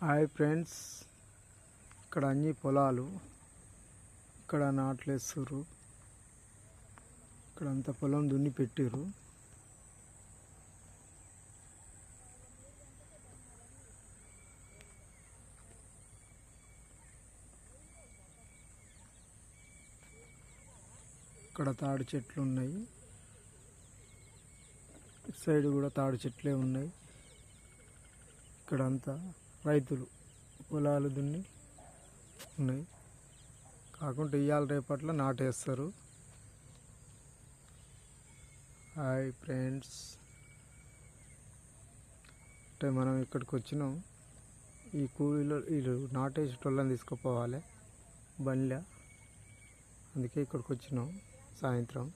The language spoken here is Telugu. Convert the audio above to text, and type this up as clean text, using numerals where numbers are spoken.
హాయ్ ఫ్రెండ్స్, ఇక్కడ అన్ని పొలాలు. ఇక్కడ నాట్లేస్తుర్రు. ఇక్కడ అంత పొలం దున్ని పెట్టిర్రు. ఇక్కడ తాడి చెట్లు ఉన్నాయి. ఇటు సైడ్ కూడా తాడి చెట్లే ఉన్నాయి. ఇక్కడంతా రైతులు పొలాలు దున్ని ఉన్నాయి. కాకుంటే ఇవాళ రేపట్లో నాటేస్తారు. హాయ్ ఫ్రెండ్స్, అంటే మనం ఇక్కడికి వచ్చినాం. ఈ కూలీలో వీళ్ళు నాటేసేటోళ్ళని తీసుకుపోవాలి బండ్ల. అందుకే ఇక్కడికి వచ్చినాం సాయంత్రం.